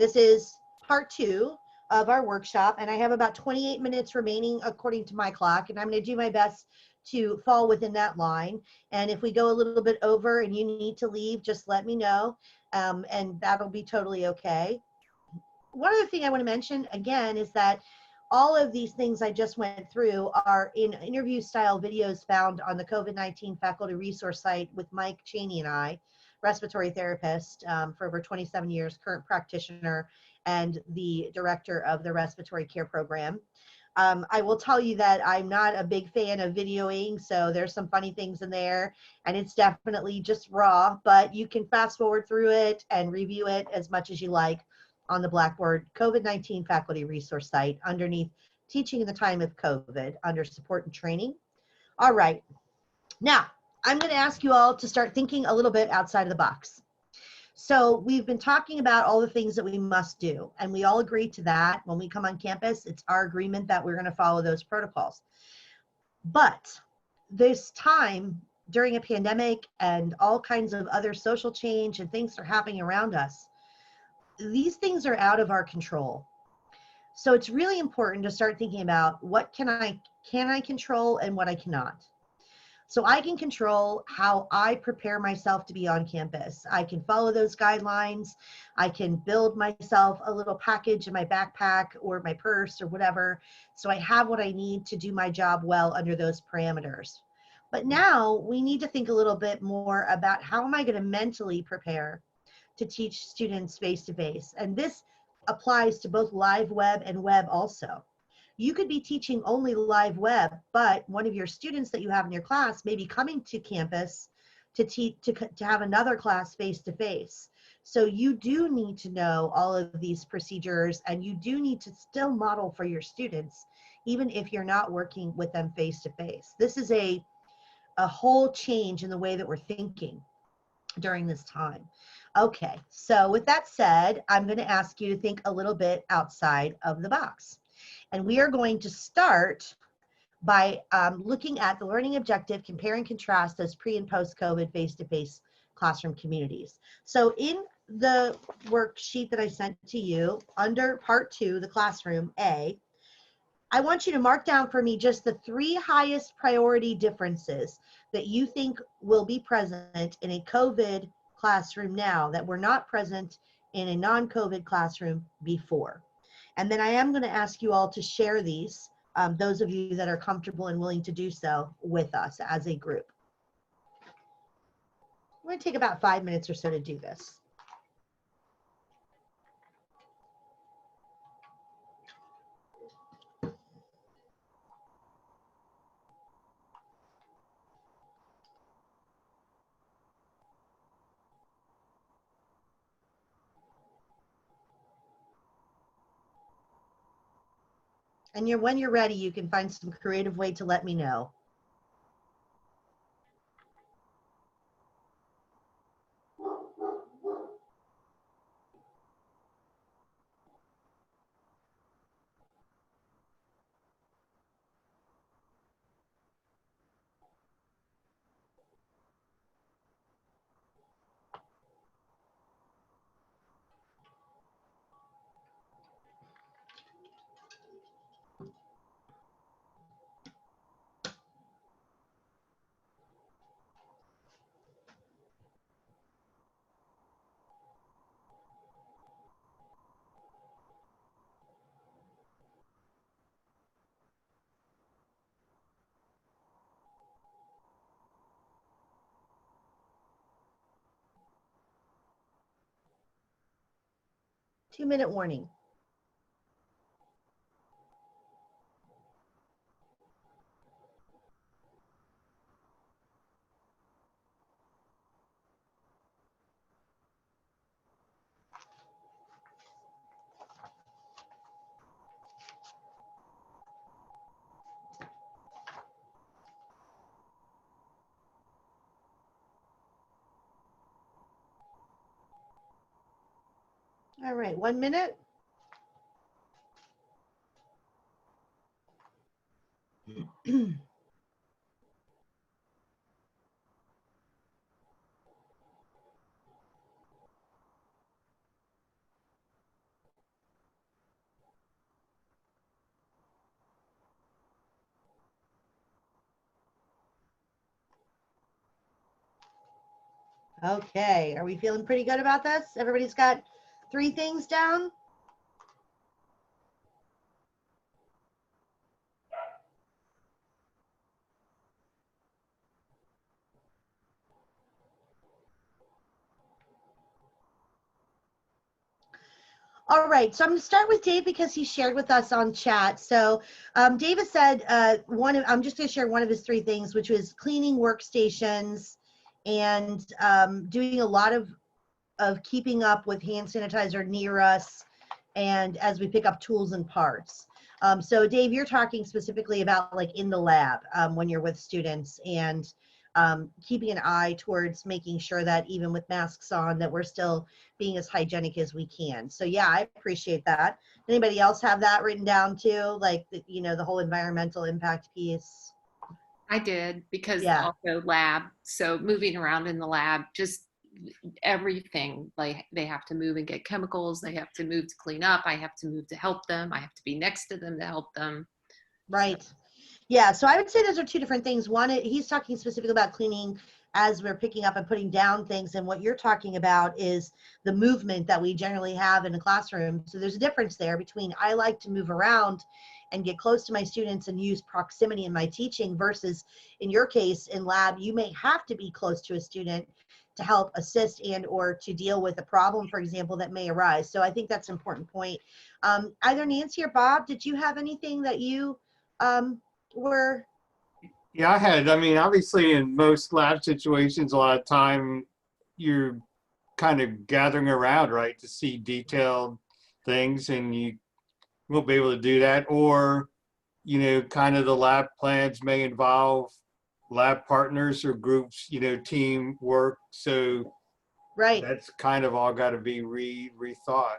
This is part 2 of our workshop, and I have about 28 minutes remaining according to my clock, and I'm going to do my best to fall within that line. And if we go a little bit over and you need to leave, just let me know, and that'll be totally okay. One other thing I want to mention again is that all of these things I just went through are in interview style videos found on the COVID-19 faculty resource site with Mike Cheney and I, respiratory therapist for over 27 years, current practitioner, and the director of the respiratory care program. I will tell you that I'm not a big fan of videoing, so there's some funny things in there, and it's definitely just raw, but you can fast forward through it and review it as much as you like on the Blackboard COVID-19 faculty resource site underneath Teaching in the Time of COVID under Support and Training. All right, now I'm going to ask you all to start thinking a little bit outside of the box. So we've been talking about all the things that we must do, and we all agree to that. When we come on campus, it's our agreement that we're going to follow those protocols. But this time during a pandemic and all kinds of other social change and things are happening around us, these things are out of our control. So it's really important to start thinking about what can I control and what I cannot. So I can control how I prepare myself to be on campus. I can follow those guidelines. I can build myself a little package in my backpack or my purse or whatever, so I have what I need to do my job well under those parameters. But now we need to think a little bit more about how am I going to mentally prepare to teach students face-to-face. And this applies to both live web and web also. You could be teaching only live web, but one of your students that you have in your class may be coming to campus to have another class face-to-face. So you do need to know all of these procedures, and you do need to still model for your students, even if you're not working with them face-to-face. This is a whole change in the way that we're thinking during this time. Okay, so with that said, I'm going to ask you to think a little bit outside of the box. And we are going to start by looking at the learning objective, compare and contrast those pre and post-COVID face-to-face classroom communities. So in the worksheet that I sent to you, under part 2, the classroom A, I want you to mark down for me just the 3 highest priority differences that you think will be present in a COVID classroom now that were not present in a non-COVID classroom before. And then I am going to ask you all to share these, those of you that are comfortable and willing to do so with us as a group. We're going to take about 5 minutes or so to do this. And when you're ready, you can find some creative way to let me know. Two-minute warning. All right, 1 minute. Okay, are we feeling pretty good about this? Everybody's got 3 things down? All right, so I'm going to start with Dave because he shared with us on chat. So David said I'm just going to share one of his 3 things, which was cleaning workstations and doing a lot of keeping up with hand sanitizer near us and as we pick up tools and parts. So Dave, you're talking specifically about like in the lab when you're with students and keeping an eye towards making sure that even with masks on that we're still being as hygienic as we can. So yeah, I appreciate that. Anybody else have that written down too? Like, the whole environmental impact piece? I did, because Yeah. also lab. So moving around in the lab, just everything. Like they have to move and get chemicals. They have to move to clean up. I have to move to help them. I have to be next to them to help them. Right. Yeah, so I would say those are 2 different things. One, he's talking specifically about cleaning as we're picking up and putting down things, and what you're talking about is the movement that we generally have in a classroom. So there's a difference there between I like to move around and get close to my students and use proximity in my teaching versus in your case in lab, you may have to be close to a student to help assist and or to deal with a problem, for example, that may arise. So I think that's an important point. Either Nancy or Bob, did you have anything that you were? Yeah, I mean, obviously in most lab situations, a lot of time you're kind of gathering around, right, to see detailed things, and you won't be able to do that. Or, kind of the lab plans may involve lab partners or groups, team work. So Right. that's kind of all got to be rethought.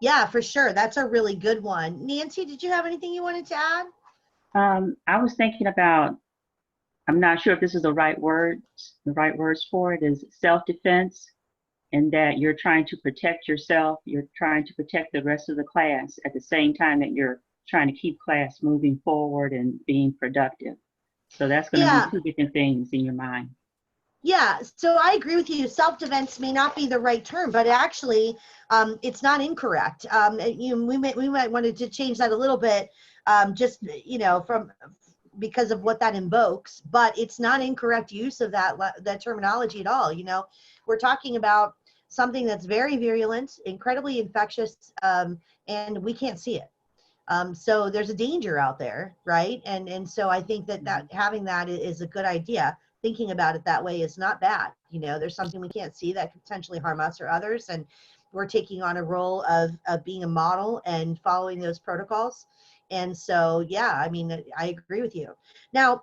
Yeah, for sure. That's a really good one. Nancy, did you have anything you wanted to add? I was thinking about, I'm not sure if this is the right words for it, is self-defense, and that you're trying to protect yourself, you're trying to protect the rest of the class at the same time that you're trying to keep class moving forward and being productive. So that's going to be Yeah. 2 different things in your mind. Yeah, so I agree with you. Self-defense may not be the right term, but actually, it's not incorrect. We might wanted to change that a little bit, just from because of what that invokes. But it's not incorrect use of that terminology at all. We're talking about something that's very virulent, incredibly infectious, and we can't see it. So there's a danger out there, right? And so I think that having that is a good idea. Thinking about it that way is not bad. There's something we can't see that could potentially harm us or others, and we're taking on a role of being a model and following those protocols. And so, yeah, I mean, I agree with you. Now,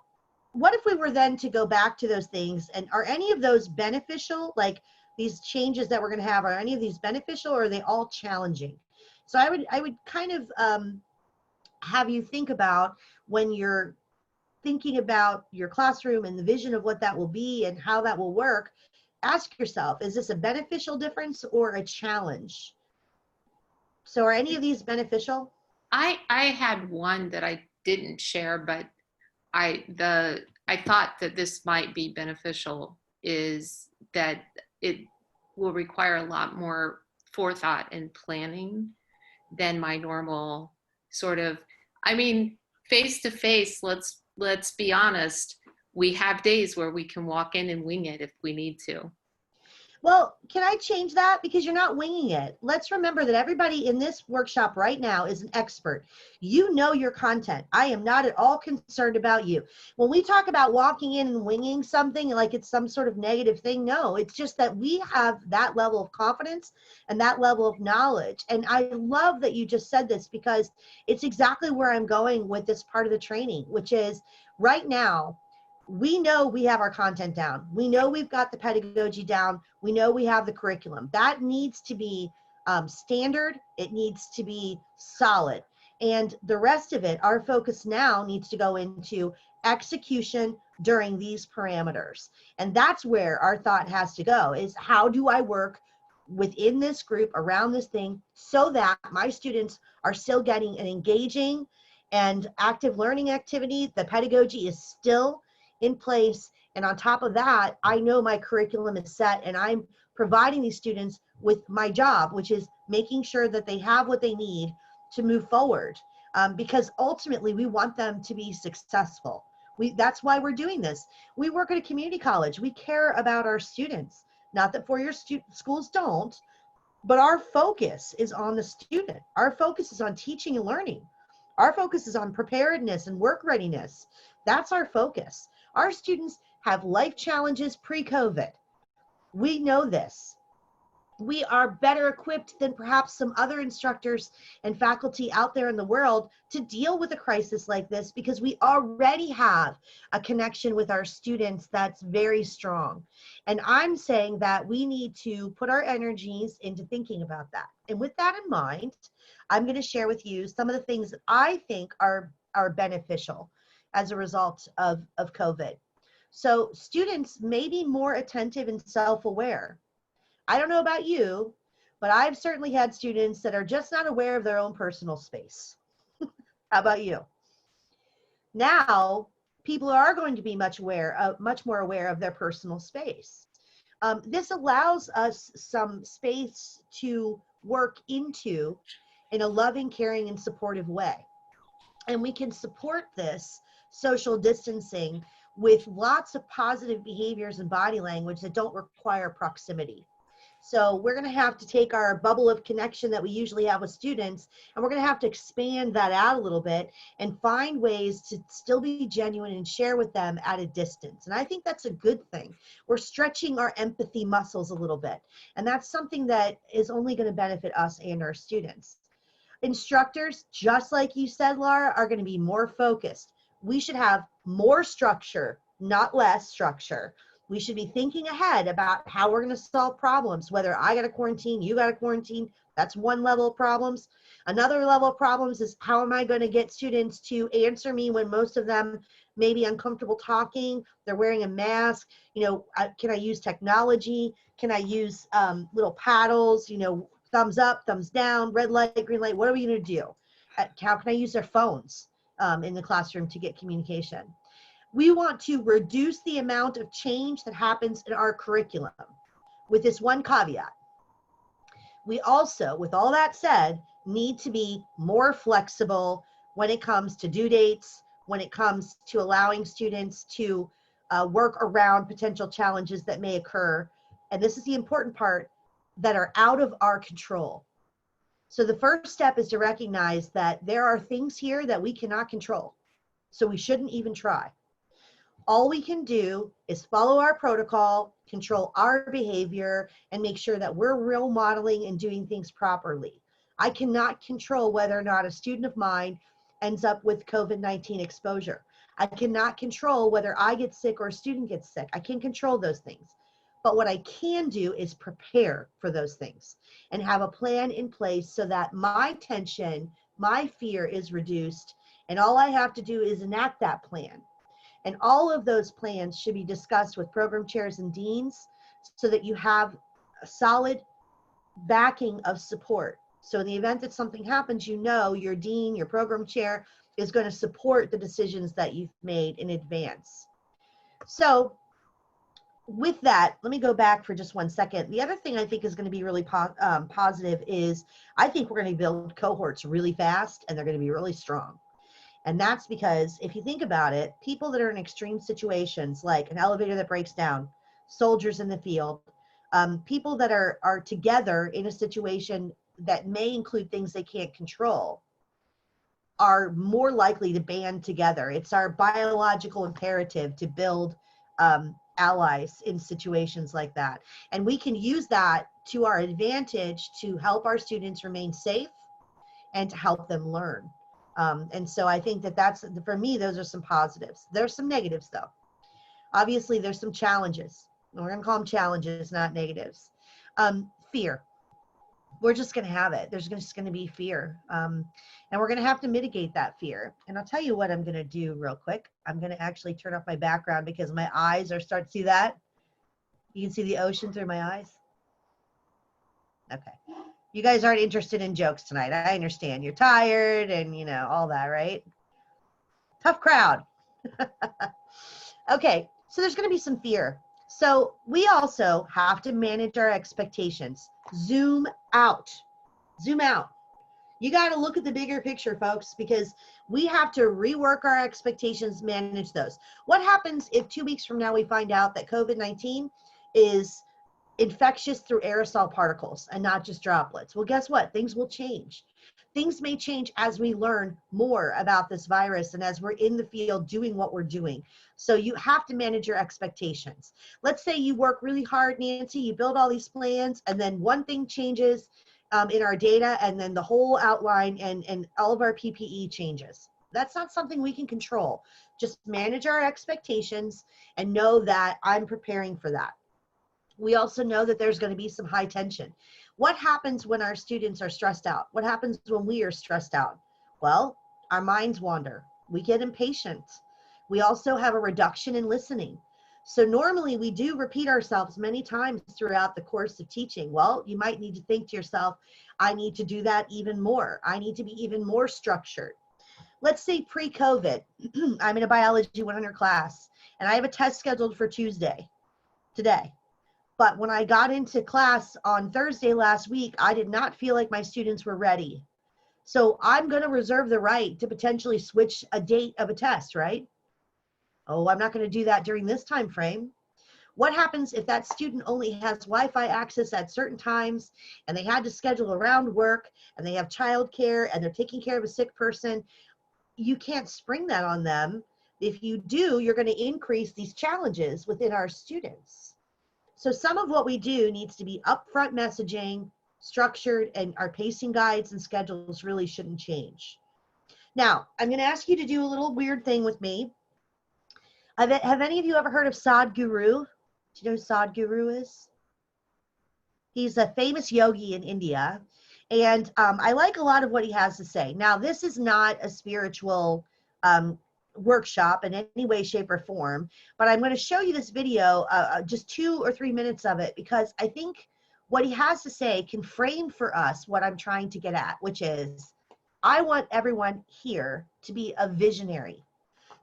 what if we were then to go back to those things, and are any of those beneficial? Like these changes that we're going to have, are any of these beneficial, or are they all challenging? So I would kind of have you think about when you're thinking about your classroom and the vision of what that will be and how that will work, ask yourself, is this a beneficial difference or a challenge? So are any of these beneficial? I had one that I didn't share, but I thought that this might be beneficial, is that it will require a lot more forethought and planning than my normal sort of, I mean, face to face, let's be honest, we have days where we can walk in and wing it if we need to. Well, can I change that? Because you're not winging it. Let's remember that everybody in this workshop right now is an expert. You know your content. I am not at all concerned about you. When we talk about walking in and winging something like it's some sort of negative thing, no, it's just that we have that level of confidence and that level of knowledge. And I love that you just said this because it's exactly where I'm going with this part of the training, which is right now, we know we have our content down. We know we've got the pedagogy down. We know we have the curriculum. That needs to be standard. It needs to be solid. And the rest of it, our focus now needs to go into execution during these parameters. And that's where our thought has to go, is how do I work within this group around this thing so that my students are still getting an engaging and active learning activity. The pedagogy is still in place And on top of that, I know my curriculum is set and I'm providing these students with my job, which is making sure that they have what they need to move forward. Because ultimately we want them to be successful. That's why we're doing this. We work at a community college. We care about our students. Not that four-year schools don't, but our focus is on the student. Our focus is on teaching and learning. Our focus is on preparedness and work readiness. That's our focus. Our students have life challenges pre-COVID. We know this. We are better equipped than perhaps some other instructors and faculty out there in the world to deal with a crisis like this, because we already have a connection with our students that's very strong. And I'm saying that we need to put our energies into thinking about that. And with that in mind, I'm going to share with you some of the things that I think are beneficial as a result of COVID. So students may be more attentive and self-aware. I don't know about you, but I've certainly had students that are just not aware of their own personal space. How about you? Now, people are going to be much more aware of their personal space. This allows us some space to work into in a loving, caring, and supportive way. And we can support this social distancing with lots of positive behaviors and body language that don't require proximity. So we're going to have to take our bubble of connection that we usually have with students, and we're going to have to expand that out a little bit and find ways to still be genuine and share with them at a distance. And I think that's a good thing. We're stretching our empathy muscles a little bit, and that's something that is only going to benefit us and our students. Instructors, just like you said, Laura, are going to be more focused. We should have more structure, not less structure. We should be thinking ahead about how we're going to solve problems, whether I got to quarantine, you got to quarantine. That's one level of problems. Another level of problems is how am I going to get students to answer me when most of them may be uncomfortable talking, they're wearing a mask. Can I use technology? Can I use little paddles, thumbs up, thumbs down, red light, green light? What are we going to do? How can I use their phones in the classroom to get communication? We want to reduce the amount of change that happens in our curriculum with this one caveat. We also, with all that said, need to be more flexible when it comes to due dates, when it comes to allowing students to work around potential challenges that may occur. And this is the important part, that are out of our control. So the first step is to recognize that there are things here that we cannot control. So we shouldn't even try. All we can do is follow our protocol, control our behavior, and make sure that we're role modeling and doing things properly. I cannot control whether or not a student of mine ends up with COVID-19 exposure. I cannot control whether I get sick or a student gets sick. I can't control those things. But what I can do is prepare for those things and have a plan in place so that my tension, my fear is reduced, and all I have to do is enact that plan. And all of those plans should be discussed with program chairs and deans so that you have a solid backing of support. So in the event that something happens, your dean, your program chair is going to support the decisions that you've made in advance. So with that, let me go back for just 1 second. The other thing I think is going to be really positive is I think we're going to build cohorts really fast, and they're going to be really strong. And that's because if you think about it, people that are in extreme situations, like an elevator that breaks down, soldiers in the field, people that are together in a situation that may include things they can't control, are more likely to band together. It's our biological imperative to build allies in situations like that. And we can use that to our advantage to help our students remain safe and to help them learn. And so I think that's, for me, those are some positives. There's some negatives though. Obviously there's some challenges. We're gonna call them challenges, not negatives. Fear. We're just gonna have it. There's just gonna be fear. And we're gonna have to mitigate that fear. And I'll tell you what I'm gonna do real quick. I'm gonna actually turn off my background because my eyes are starting to see that. You can see the ocean through my eyes. Okay. You guys aren't interested in jokes tonight. I understand. You're tired and all that, right? Tough crowd. Okay, So there's going to be some fear. So we also have to manage our expectations. Zoom out. Zoom out. You got to look at the bigger picture, folks, because we have to rework our expectations, manage those. What happens if 2 weeks from now we find out that COVID-19 is infectious through aerosol particles and not just droplets? Well, guess what? Things will change. Things may change as we learn more about this virus and as we're in the field doing what we're doing. So you have to manage your expectations. Let's say you work really hard, Nancy, you build all these plans, and then one thing changes in our data, and then the whole outline and all of our PPE changes. That's not something we can control. Just manage our expectations and know that I'm preparing for that. We also know that there's going to be some high tension. What happens when our students are stressed out? What happens when we are stressed out? Well, our minds wander. We get impatient. We also have a reduction in listening. So normally we do repeat ourselves many times throughout the course of teaching. Well, you might need to think to yourself, I need to do that even more. I need to be even more structured. Let's say pre-COVID, I'm in a biology 100 class and I have a test scheduled for Tuesday, today. But when I got into class on Thursday last week, I did not feel like my students were ready. So I'm going to reserve the right to potentially switch a date of a test, right? Oh, I'm not going to do that during this time frame. What happens if that student only has Wi-Fi access at certain times and they had to schedule around work and they have childcare and they're taking care of a sick person? You can't spring that on them. If you do, you're going to increase these challenges within our students. So some of what we do needs to be upfront messaging, structured, and our pacing guides and schedules really shouldn't change. Now, I'm going to ask you to do a little weird thing with me. Have any of you ever heard of Sadhguru? Do you know who Sadhguru is? He's a famous yogi in India. And I like a lot of what he has to say. Now, this is not a spiritual workshop in any way, shape, or form, but I'm going to show you this video, just 2 or 3 minutes of it, because I think what he has to say can frame for us what I'm trying to get at, which is I want everyone here to be a visionary.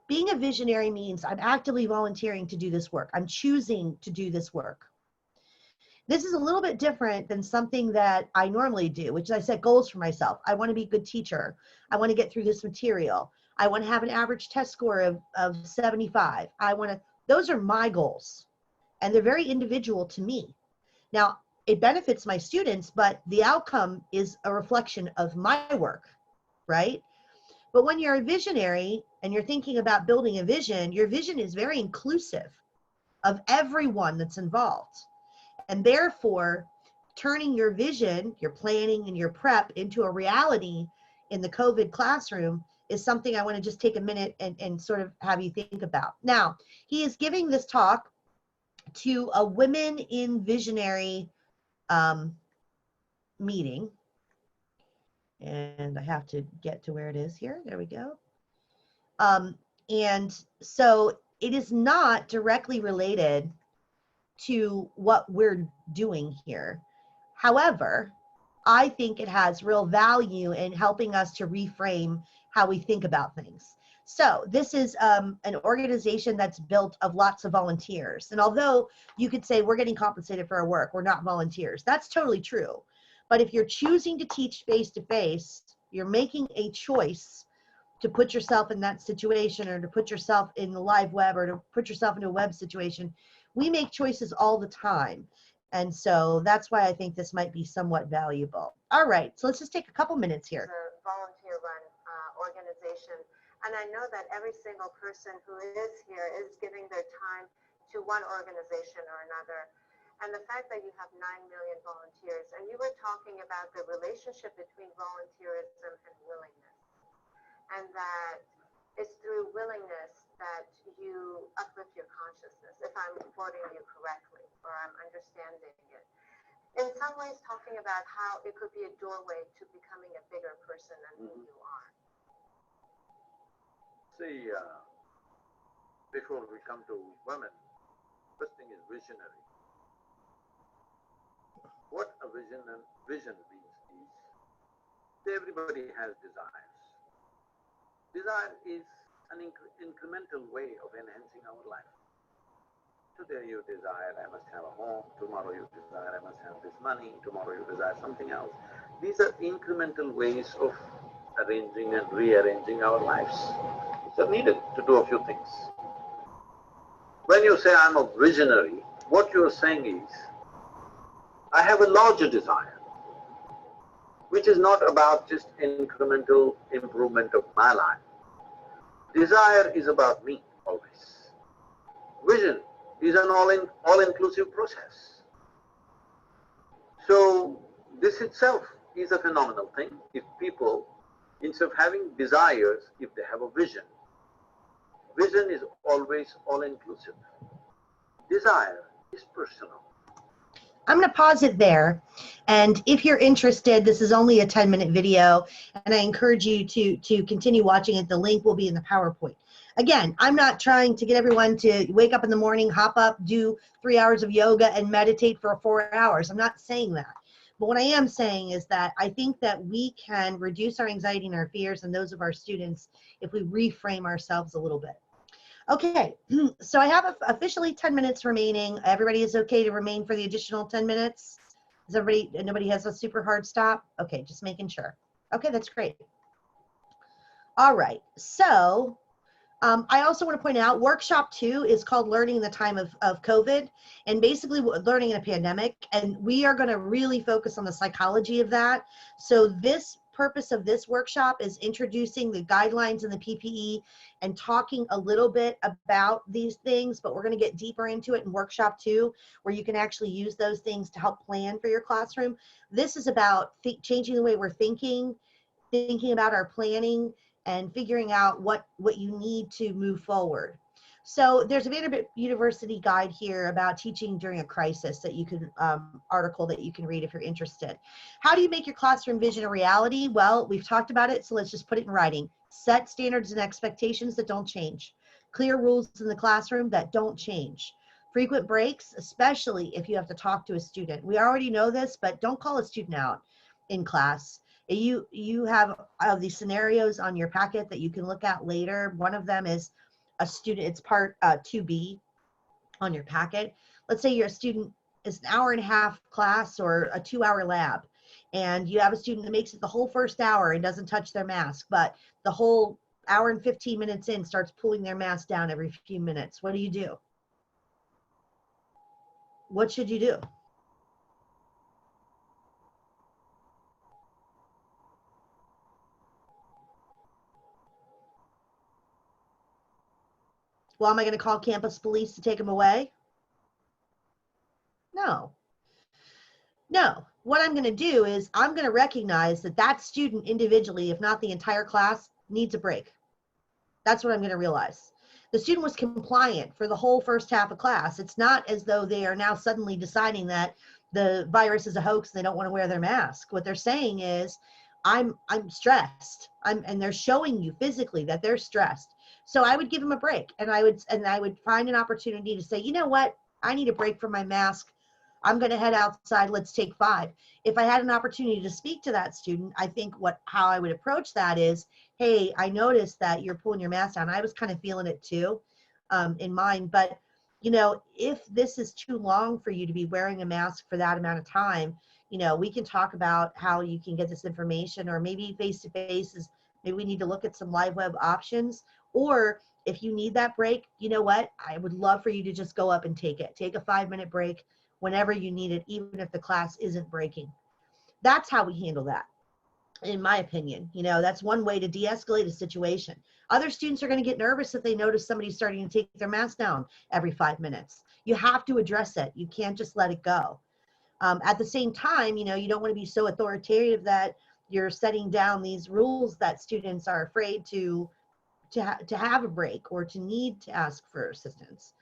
Being a visionary means I'm actively volunteering to do this work. I'm choosing to do this work. This is a little bit different than something that I normally do, which is I set goals for myself. I want to be a good teacher. I want to get through this material. I want to have an average test score of 75. Those are my goals, and they're very individual to me. Now, it benefits my students, but the outcome is a reflection of my work, right? But when you're a visionary and you're thinking about building a vision, your vision is very inclusive of everyone that's involved. And therefore, turning your vision, your planning, and your prep into a reality in the COVID classroom is something I want to just take a minute and sort of have you think about. Now, he is giving this talk to a Women in Visionary meeting. And I have to get to where it is here. There we go. And so it is not directly related to what we're doing here. However, I think it has real value in helping us to reframe how we think about things. So this is an organization that's built of lots of volunteers. And although you could say we're getting compensated for our work, we're not volunteers. That's totally true. But if you're choosing to teach face-to-face, you're making a choice to put yourself in that situation, or to put yourself in the live web, or to put yourself into a web situation. We make choices all the time. And so that's why I think this might be somewhat valuable. All right, so let's just take a couple minutes here. A volunteer-run organization. And I know that every single person who is here is giving their time to one organization or another. And the fact that you have 9 million volunteers, and you were talking about the relationship between volunteerism and willingness, and that it's through willingness that you uplift your consciousness, if I'm quoting you correctly, or I'm understanding it. In some ways, talking about how it could be a doorway to becoming a bigger person than who you are. See, before we come to women, first thing is visionary. What a vision means is everybody has desires. Desire is an incremental way of enhancing our life. Today you desire, I must have a home. Tomorrow you desire, I must have this money. Tomorrow you desire something else. These are incremental ways of arranging and rearranging our lives. Which are needed to do a few things. When you say I'm a visionary, what you are saying is, I have a larger desire, which is not about just incremental improvement of my life. Desire is about me always. Vision is an all-inclusive process. So this itself is a phenomenal thing. If people, instead of having desires, if they have a vision, vision is always all-inclusive. Desire is personal. I'm going to pause it there. And if you're interested, this is only a 10-minute video, and I encourage you to continue watching it. The link will be in the PowerPoint. Again, I'm not trying to get everyone to wake up in the morning, hop up, do 3 hours of yoga, and meditate for 4 hours. I'm not saying that. But what I am saying is that I think that we can reduce our anxiety and our fears and those of our students if we reframe ourselves a little bit. Okay, so I have officially 10 minutes remaining. Everybody is okay to remain for the additional 10 minutes? Is everybody, nobody has a super hard stop? Okay, just making sure. Okay, that's great. All right, so I also want to point out workshop 2 is called Learning in the Time of COVID, and basically learning in a pandemic. And we are going to really focus on the psychology of that. So this purpose of this workshop is introducing the guidelines and the PPE and talking a little bit about these things, but we're going to get deeper into it in workshop 2, where you can actually use those things to help plan for your classroom. This is about changing the way we're thinking about our planning, and figuring out what you need to move forward. So there's a Vanderbilt University guide here about teaching during a crisis that you can, article that you can read if you're interested. How do you make your classroom vision a reality? Well, we've talked about it, so let's just put it in writing. Set standards and expectations that don't change. Clear rules in the classroom that don't change. Frequent breaks, especially if you have to talk to a student. We already know this, but don't call a student out in class. You have these scenarios on your packet that you can look at later. One of them is a student, it's part 2B on your packet. Let's say you're a student, it's an hour-and-a-half class or a 2-hour lab, and you have a student that makes it the whole first hour and doesn't touch their mask, but the whole hour and 15 minutes in starts pulling their mask down every few minutes. What do you do? What should you do? Well, am I going to call campus police to take them away? No. No. What I'm going to do is I'm going to recognize that that student individually, if not the entire class, needs a break. That's what I'm going to realize. The student was compliant for the whole first half of class. It's not as though they are now suddenly deciding that the virus is a hoax and they don't want to wear their mask. What they're saying is, I'm stressed. And they're showing you physically that they're stressed. So I would give them a break, and I would find an opportunity to say, you know what, I need a break from my mask. I'm going to head outside. Let's take 5. If I had an opportunity to speak to that student, I think how I would approach that is, hey, I noticed that you're pulling your mask down. I was kind of feeling it too, in mine. But you know, if this is too long for you to be wearing a mask for that amount of time, you know, we can talk about how you can get this information, or maybe face-to-face is, maybe we need to look at some live web options. Or if you need that break, you know what? I would love for you to just go up and take it. Take a 5-minute break whenever you need it, even if the class isn't breaking. That's how we handle that, in my opinion. You know, that's one way to de-escalate a situation. Other students are going to get nervous if they notice somebody's starting to take their mask down every 5 minutes. You have to address it. You can't just let it go. At the same time, you know, you don't want to be so authoritative that you're setting down these rules that students are afraid to have a break or to need to ask for assistance.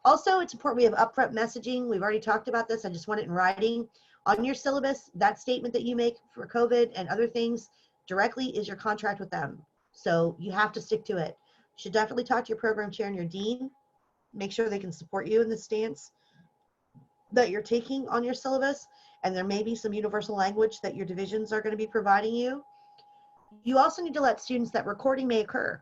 Also, it's important we have upfront messaging. We've already talked about this. I just want it in writing. On your syllabus, that statement that you make for COVID and other things directly is your contract with them. So you have to stick to it. You should definitely talk to your program chair and your dean. Make sure they can support you in the stance that you're taking on your syllabus. And there may be some universal language that your divisions are going to be providing you. You also need to let students that recording may occur.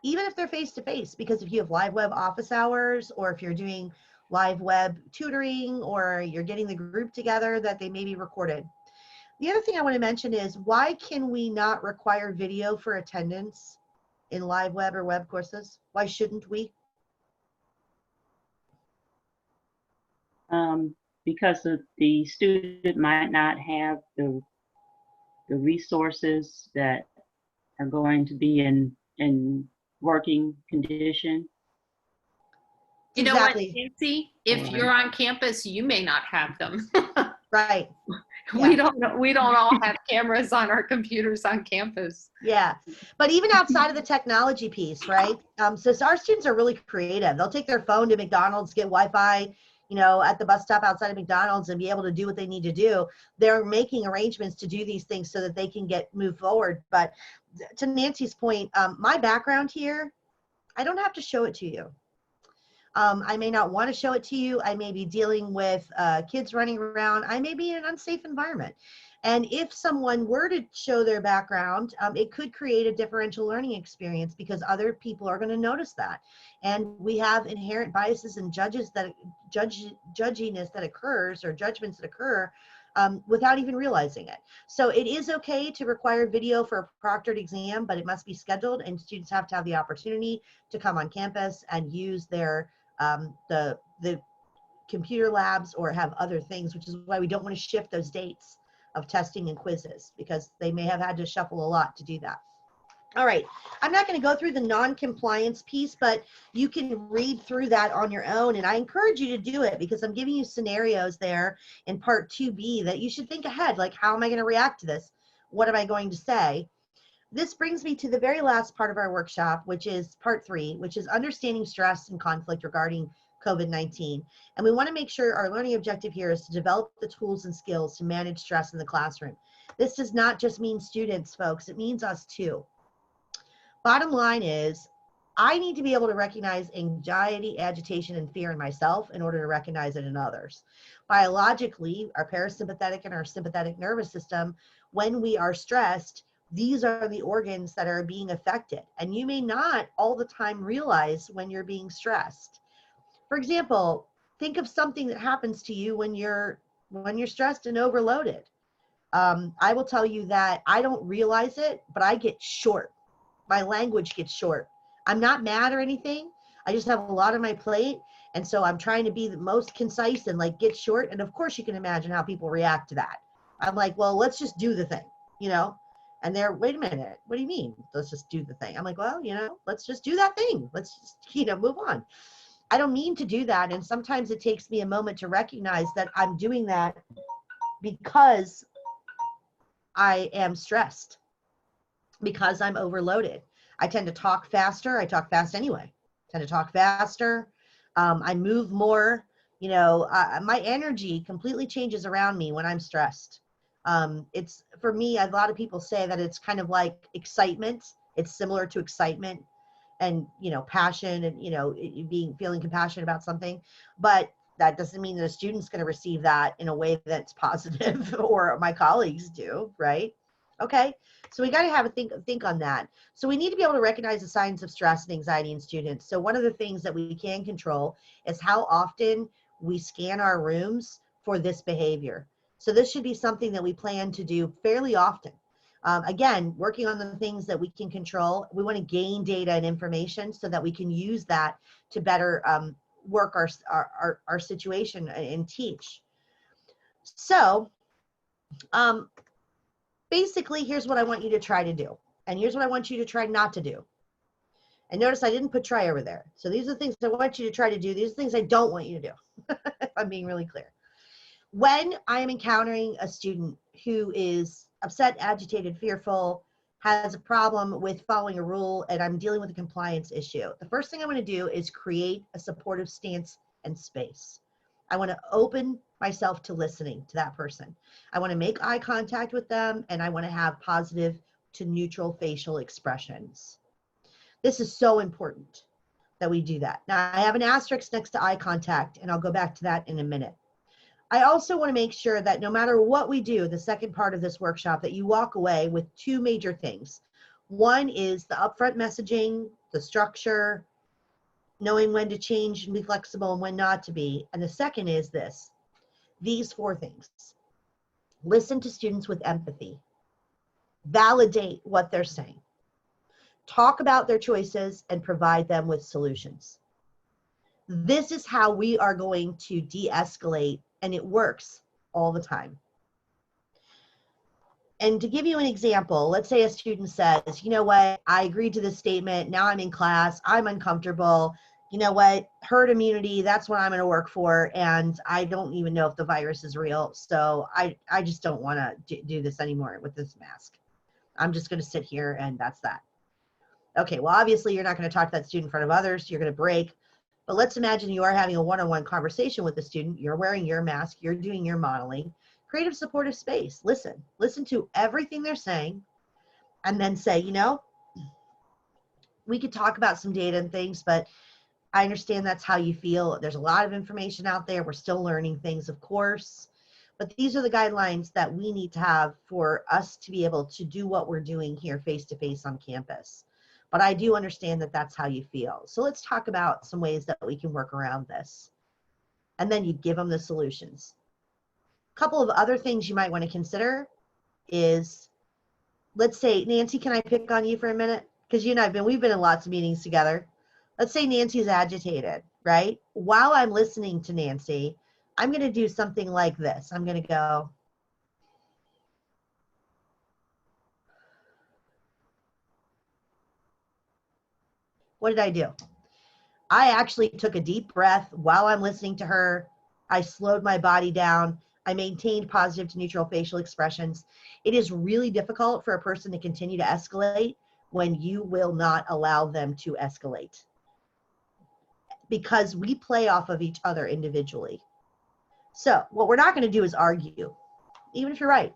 even if they're face-to-face, because if you have live web office hours, or if you're doing live web tutoring, or you're getting the group together, that they may be recorded. The other thing I want to mention is, why can we not require video for attendance in live web or web courses? Why shouldn't we? Because the student might not have the resources that are going to be in working condition. You know Exactly. what, Nancy? If you're on campus, you may not have them. Right. We don't all have cameras on our computers on campus. Yeah. But even outside of the technology piece, right? So our students are really creative. They'll take their phone to McDonald's, get Wi-Fi, you know, at the bus stop outside of McDonald's, and be able to do what they need to do. They're making arrangements to do these things so that they can move forward. But to Nancy's point, my background here, I don't have to show it to you. I may not want to show it to you. I may be dealing with kids running around. I may be in an unsafe environment. And if someone were to show their background, it could create a differential learning experience, because other people are going to notice that. And we have inherent biases and judginess that occurs, or judgments that occur without even realizing it. So it is okay to require video for a proctored exam, but it must be scheduled, and students have to have the opportunity to come on campus and use their the computer labs, or have other things, which is why we don't want to shift those dates of testing and quizzes, because they may have had to shuffle a lot to do that. All right, I'm not going to go through the non-compliance piece, but you can read through that on your own, and I encourage you to do it, because I'm giving you scenarios there in part 2B that you should think ahead, like, how am I going to react to this? What am I going to say? This brings me to the very last part of our workshop, which is part 3, which is understanding stress and conflict regarding COVID-19. And we want to make sure our learning objective here is to develop the tools and skills to manage stress in the classroom. This does not just mean students, folks. It means us too. Bottom line is, I need to be able to recognize anxiety, agitation, and fear in myself in order to recognize it in others. Biologically, our parasympathetic and our sympathetic nervous system, when we are stressed, these are the organs that are being affected. And you may not all the time realize when you're being stressed. For example, think of something that happens to you when you're stressed and overloaded. I will tell you that I don't realize it, but I get short. My language gets short. I'm not mad or anything. I just have a lot on my plate. And so I'm trying to be the most concise and like get short. And of course you can imagine how people react to that. I'm like, well, let's just do the thing, you know? And they're, wait a minute, what do you mean? Let's just do the thing. I'm like, well, you know, let's just do that thing. Let's just, you know, move on. I don't mean to do that. And sometimes it takes me a moment to recognize that I'm doing that because I am stressed, because I'm overloaded. I tend to talk faster. I talk fast anyway. I tend to talk faster. I move more. You know, my energy completely changes around me when I'm stressed. It's, for me, a lot of people say that it's kind of like excitement. It's similar to excitement and, you know, passion and, you know, feeling compassionate about something. But that doesn't mean that a student's going to receive that in a way that's positive or my colleagues do, right? Okay, so we got to have a think on that. So we need to be able to recognize the signs of stress and anxiety in students. So one of the things that we can control is how often we scan our rooms for this behavior. So this should be something that we plan to do fairly often. Again, working on the things that we can control. We want to gain data and information so that we can use that to better work our situation and teach. So basically, here's what I want you to try to do. And here's what I want you to try not to do. And notice I didn't put try over there. So these are the things I want you to try to do. These are the things I don't want you to do, if I'm being really clear. When I am encountering a student who is upset, agitated, fearful, has a problem with following a rule, and I'm dealing with a compliance issue, the first thing I want to do is create a supportive stance and space. I want to open myself to listening to that person. I want to make eye contact with them, and I want to have positive to neutral facial expressions. This is so important that we do that. Now, I have an asterisk next to eye contact, and I'll go back to that in a minute. I also want to make sure that no matter what we do, the second part of this workshop, that you walk away with two major things. One is the upfront messaging the structure, knowing when to change and be flexible and when not to be. And the second is this, these 4 things. Listen to students with empathy. Validate what they're saying. Talk about their choices and provide them with solutions. This is how we are going to de-escalate, and it works all the time. And to give you an example, let's say a student says, you know what, I agreed to this statement, now I'm in class, I'm uncomfortable, you know what, herd immunity, that's what I'm going to work for, and I don't even know if the virus is real, so I just don't want to do this anymore with this mask. I'm just going to sit here and that's that. Okay, well, obviously you're not going to talk to that student in front of others, you're going to break, but let's imagine you are having a one-on-one conversation with the student, you're wearing your mask, you're doing your modeling. Creative supportive space. Listen to everything they're saying, and then say, you know, we could talk about some data and things, but I understand that's how you feel. There's a lot of information out there. We're still learning things, of course, but these are the guidelines that we need to have for us to be able to do what we're doing here face-to-face on campus. But I do understand that that's how you feel. So let's talk about some ways that we can work around this. And then you give them the solutions. Couple of other things you might want to consider is, let's say, Nancy, can I pick on you for a minute? Because you and we've been in lots of meetings together. Let's say Nancy's agitated, right? While I'm listening to Nancy, I'm going to do something like this. I'm going to go, what did I do? I actually took a deep breath while I'm listening to her. I slowed my body down. I maintained positive to neutral facial expressions. It is really difficult for a person to continue to escalate when you will not allow them to escalate, because we play off of each other individually. So what we're not going to do is argue, even if you're right.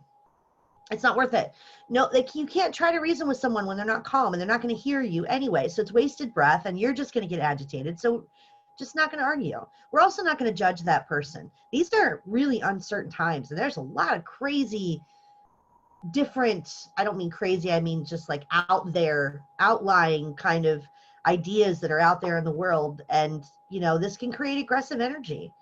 It's not worth it. No, like, you can't try to reason with someone when they're not calm and they're not going to hear you anyway. So it's wasted breath and you're just going to get agitated. So just not going to argue. We're also not going to judge that person. These are really uncertain times, and there's a lot of crazy, different, I don't mean crazy, I mean just like out there, outlying kind of ideas that are out there in the world. And, you know, this can create aggressive energy.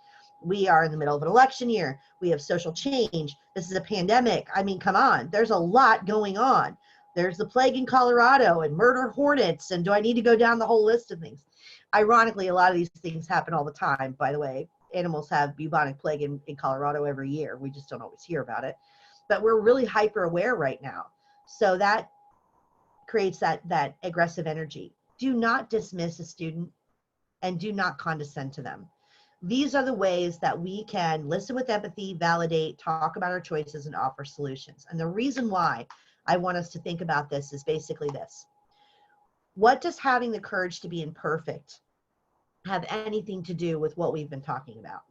We are in the middle of an election year. We have social change. This is a pandemic. I mean, come on, there's a lot going on. There's the plague in Colorado and murder hornets. And do I need to go down the whole list of things? Ironically, a lot of these things happen all the time, by the way. Animals have bubonic plague in Colorado every year. We just don't always hear about it. But we're really hyper aware right now. So that creates that aggressive energy. Do not dismiss a student and do not condescend to them. These are the ways that we can listen with empathy, validate, talk about our choices, and offer solutions. And the reason why I want us to think about this is basically this. What does having the courage to be imperfect have anything to do with what we've been talking about?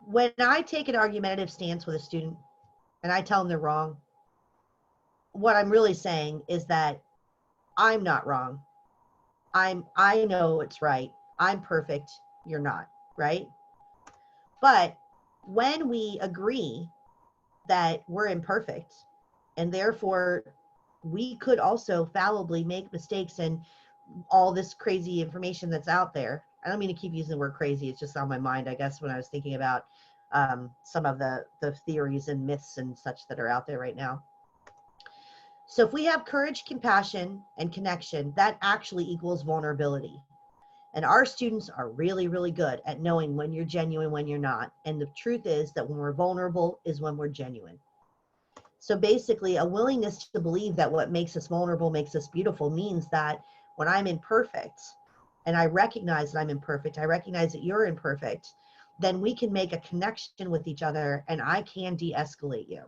When I take an argumentative stance with a student and I tell them they're wrong, what I'm really saying is that I'm not wrong. I know it's right. I'm perfect. You're not, right? But when we agree that we're imperfect and therefore we could also fallibly make mistakes and all this crazy information that's out there. I don't mean to keep using the word crazy. It's just on my mind, I guess, when I was thinking about some of the theories and myths and such that are out there right now. So if we have courage, compassion, and connection, that actually equals vulnerability. And our students are really, really good at knowing when you're genuine, when you're not. And the truth is that when we're vulnerable is when we're genuine. So basically, a willingness to believe that what makes us vulnerable makes us beautiful means that when I'm imperfect, and I recognize that I'm imperfect, I recognize that you're imperfect, then we can make a connection with each other and I can de-escalate you.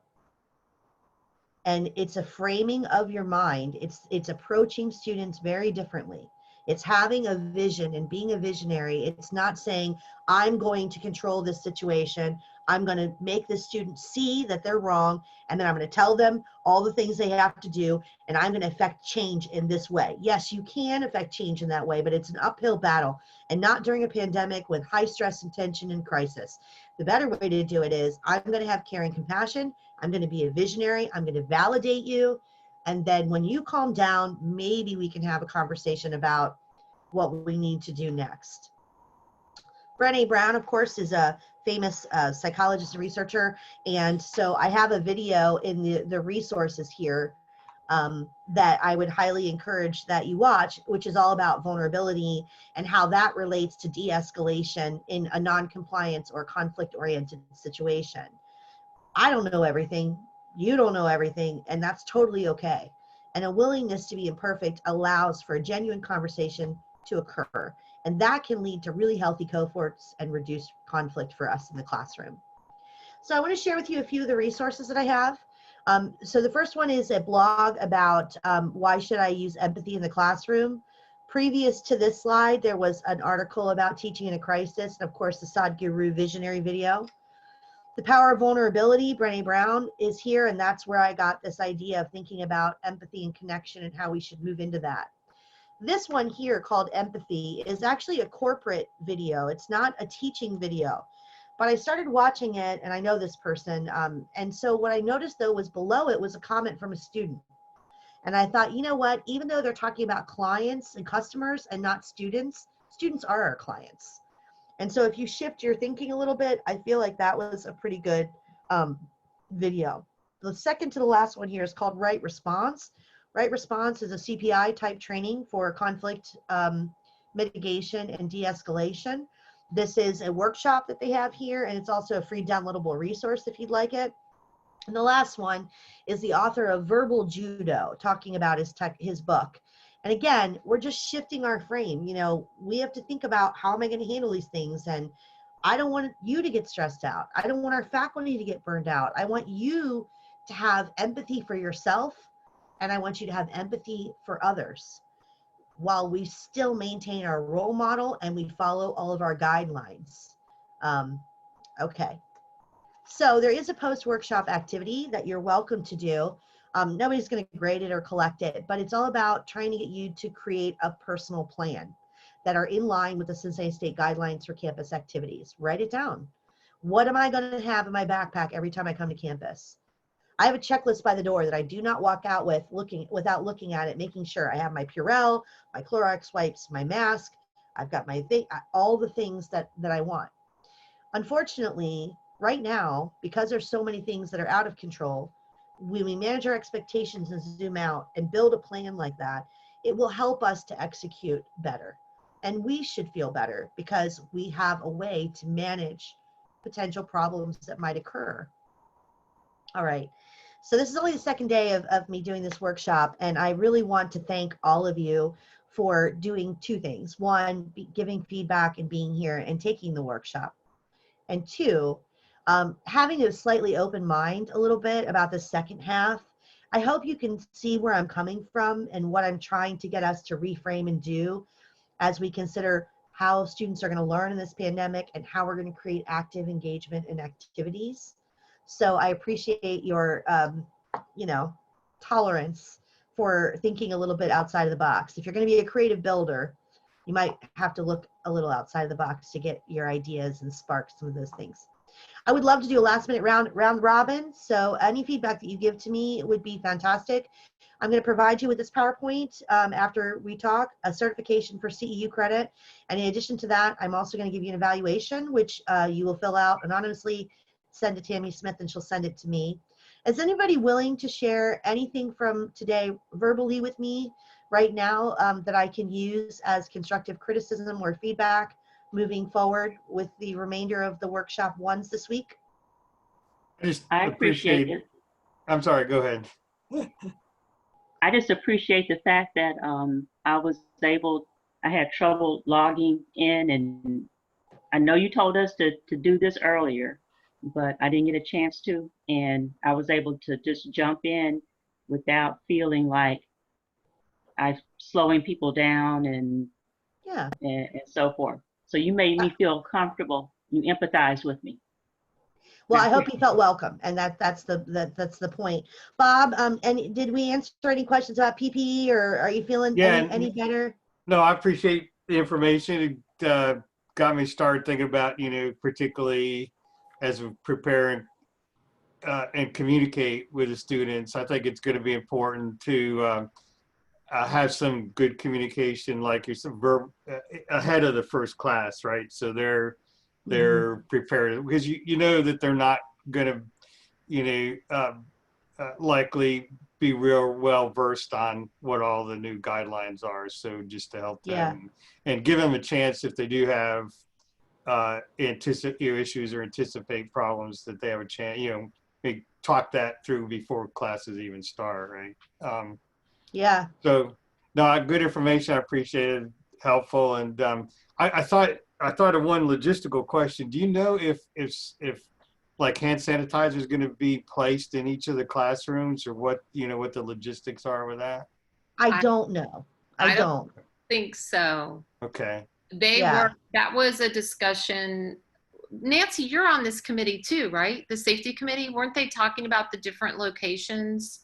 And it's a framing of your mind. It's approaching students very differently. It's having a vision and being a visionary. It's not saying, I'm going to control this situation. I'm going to make the student see that they're wrong, and then I'm going to tell them all the things they have to do, and I'm going to affect change in this way. Yes, you can affect change in that way, but it's an uphill battle, and not during a pandemic with high stress and tension and crisis. The better way to do it is I'm going to have care and compassion. I'm going to be a visionary. I'm going to validate you. And then when you calm down, maybe we can have a conversation about what we need to do next. Brené Brown, of course, is a famous psychologist and researcher. And so I have a video in the resources here that I would highly encourage that you watch, which is all about vulnerability and how that relates to de-escalation in a non-compliance or conflict-oriented situation. I don't know everything. You don't know everything, and that's totally okay. And a willingness to be imperfect allows for a genuine conversation to occur. And that can lead to really healthy cohorts and reduce conflict for us in the classroom. So I want to share with you a few of the resources that I have. So the first one is a blog about why should I use empathy in the classroom. Previous to this slide, there was an article about teaching in a crisis, and of course the Sadhguru visionary video. The Power of Vulnerability, Brené Brown is here, and that's where I got this idea of thinking about empathy and connection and how we should move into that. This one here called Empathy is actually a corporate video. It's not a teaching video, but I started watching it, and I know this person. And so what I noticed though was below it was a comment from a student. And I thought, you know what, even though they're talking about clients and customers and not students, students are our clients. And so if you shift your thinking a little bit, I feel like that was a pretty good video. The second to the last one here is called Right Response. Right Response is a CPI type training for conflict mitigation and de-escalation. This is a workshop that they have here, and it's also a free downloadable resource if you'd like it. And the last one is the author of Verbal Judo, talking about his book. And again, we're just shifting our frame. You know, we have to think about how am I going to handle these things? And I don't want you to get stressed out. I don't want our faculty to get burned out. I want you to have empathy for yourself, and I want you to have empathy for others while we still maintain our role model and we follow all of our guidelines. Okay. So there is a post-workshop activity that you're welcome to do. Nobody's going to grade it or collect it, but it's all about trying to get you to create a personal plan that are in line with the Cincinnati State guidelines for campus activities. Write it down. What am I going to have in my backpack every time I come to campus? I have a checklist by the door that I do not walk out with without looking at it, making sure I have my Purell, my Clorox wipes, my mask. I've got my all the things that I want. Unfortunately, right now, because there's so many things that are out of control, when we manage our expectations and zoom out and build a plan like that, it will help us to execute better. And we should feel better because we have a way to manage potential problems that might occur. All right. So this is only the second day of me doing this workshop, and I really want to thank all of you for doing two things. One, giving feedback and being here and taking the workshop. And two, having a slightly open mind a little bit about the second half. I hope you can see where I'm coming from and what I'm trying to get us to reframe and do as we consider how students are going to learn in this pandemic and how we're going to create active engagement and activities. So I appreciate your, tolerance for thinking a little bit outside of the box. If you're going to be a creative builder, you might have to look a little outside of the box to get your ideas and spark some of those things. I would love to do a last minute round robin. So any feedback that you give to me would be fantastic. I'm going to provide you with this PowerPoint after we talk, a certification for CEU credit. And in addition to that, I'm also going to give you an evaluation, which you will fill out anonymously, send to Tammy Smith, and she'll send it to me. Is anybody willing to share anything from today verbally with me right now that I can use as constructive criticism or feedback moving forward with the remainder of the workshop ones this week? I appreciate it. I'm sorry, go ahead. I just appreciate the fact that I had trouble logging in, and I know you told us to do this earlier, but I didn't get a chance to, and I was able to just jump in without feeling like I'm slowing people down and so forth. So you made me feel comfortable. You empathized with me. Well, I hope he felt welcome, and that's the point. Bob, and did we answer any questions about PPE, or are you feeling Yeah, any better? No, I appreciate the information. It got me started thinking about, particularly as we prepare and communicate with the students. I think it's going to be important to have some good communication, like you said, ahead of the first class, right? So they're prepared, because you know that they're not going to, likely be real well versed on what all the new guidelines are. So just to help them and give them a chance, if they do have issues or anticipate problems, that they have a chance, talk that through before classes even start, right? Yeah. So no, good information. I appreciate it. Helpful. And I thought of one logistical question. Do you know if like hand sanitizer is going to be placed in each of the classrooms, or what the logistics are with that? I don't know. I don't. think so. Okay. That was a discussion. Nancy, you're on this committee too, right? The safety committee, weren't they talking about the different locations?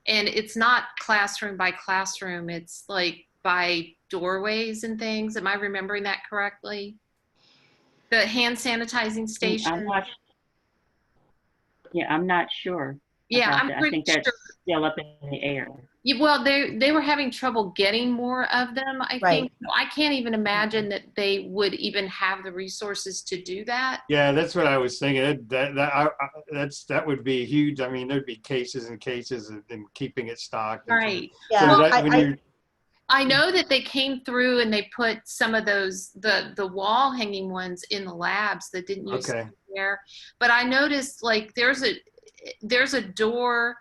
And it's not classroom by classroom, it's like by doorways and things. Am I remembering that correctly? The hand sanitizing station? I'm not sure. Yeah, I'm that. I pretty think that's sure. still up in the air. Yeah, well, they were having trouble getting more of them, I think. So I can't even imagine that they would even have the resources to do that. Yeah, that's what I was thinking. That would be huge. I mean, there'd be cases and cases and keeping it stocked. Right. Yeah. So I know that they came through and they put some of those, the wall hanging ones in the labs that didn't use there. But I noticed, like, there's a door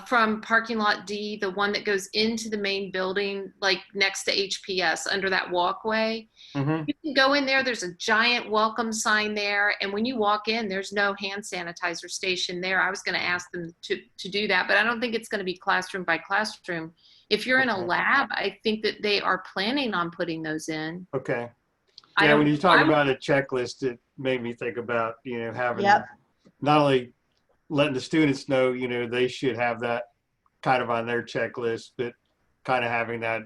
from parking lot D, the one that goes into the main building, like next to HPS, under that walkway. Mm-hmm. You can go in there. There's a giant welcome sign there. And when you walk in, there's no hand sanitizer station there. I was going to ask them to do that, but I don't think it's going to be classroom by classroom. If you're in a lab, I think that they are planning on putting those in. Okay. Yeah, when you talk about a checklist, it made me think about, having not only letting the students know, they should have that kind of on their checklist, but kind of having that,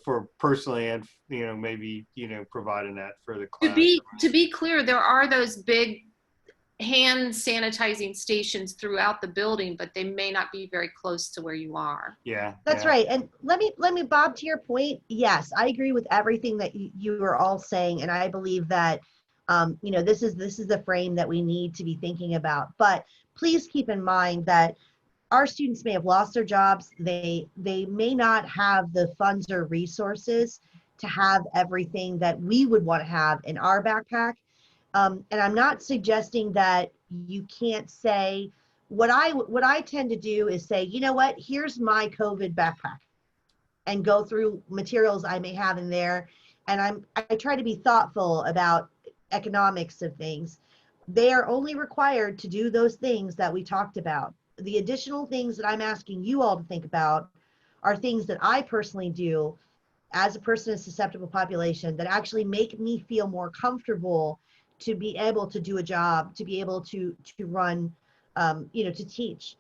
for personally, and, maybe, providing that for the class. To be clear, there are those big hand sanitizing stations throughout the building, but they may not be very close to where you are. Yeah. That's right. And let me, Bob, to your point, yes, I agree with everything that you are all saying. And I believe that, this is the frame that we need to be thinking about. But please keep in mind that our students may have lost their jobs. They may not have the funds or resources to have everything that we would want to have in our backpack. And I'm not suggesting that you can't say, what I tend to do is say, you know what, here's my COVID backpack, and go through materials I may have in there. And I try to be thoughtful about economics of things. They are only required to do those things that we talked about. The additional things that I'm asking you all to think about are things that I personally do as a person in a susceptible population that actually make me feel more comfortable to be able to do a job, to be able to run, to teach.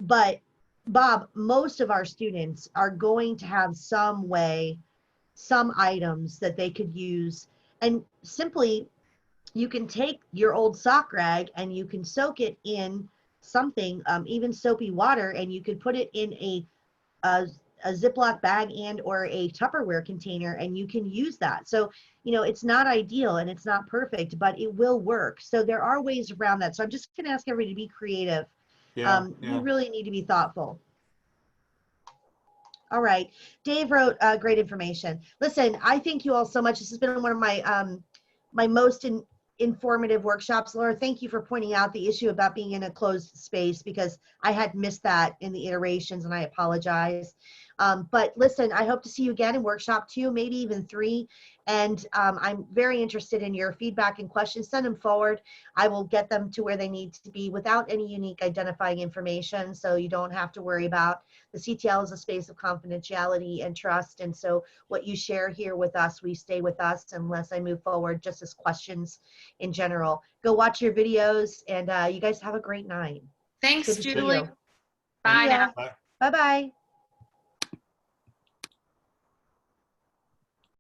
But Bob, most of our students are going to have some items that they could use. And simply, you can take your old sock rag and you can soak it in something, even soapy water, and you could put it in a Ziploc bag and or a Tupperware container, and you can use that. So, it's not ideal and it's not perfect, but it will work. So there are ways around that. So I'm just going to ask everybody to be creative. You really need to be thoughtful. All right. Dave wrote great information. Listen, I thank you all so much. This has been one of my my most informative workshops. Laura, thank you for pointing out the issue about being in a closed space, because I had missed that in the iterations, and I apologize. But listen, I hope to see you again in workshop 2, maybe even 3. And I'm very interested in your feedback and questions. Send them forward. I will get them to where they need to be without any unique identifying information. So you don't have to worry about. The CTL is a space of confidentiality and trust. And so what you share here with us, we stay with us unless I move forward, just as questions in general. Go watch your videos, and you guys have a great night. Thanks, Good to see Julie. you. Bye See ya. now. Bye-bye.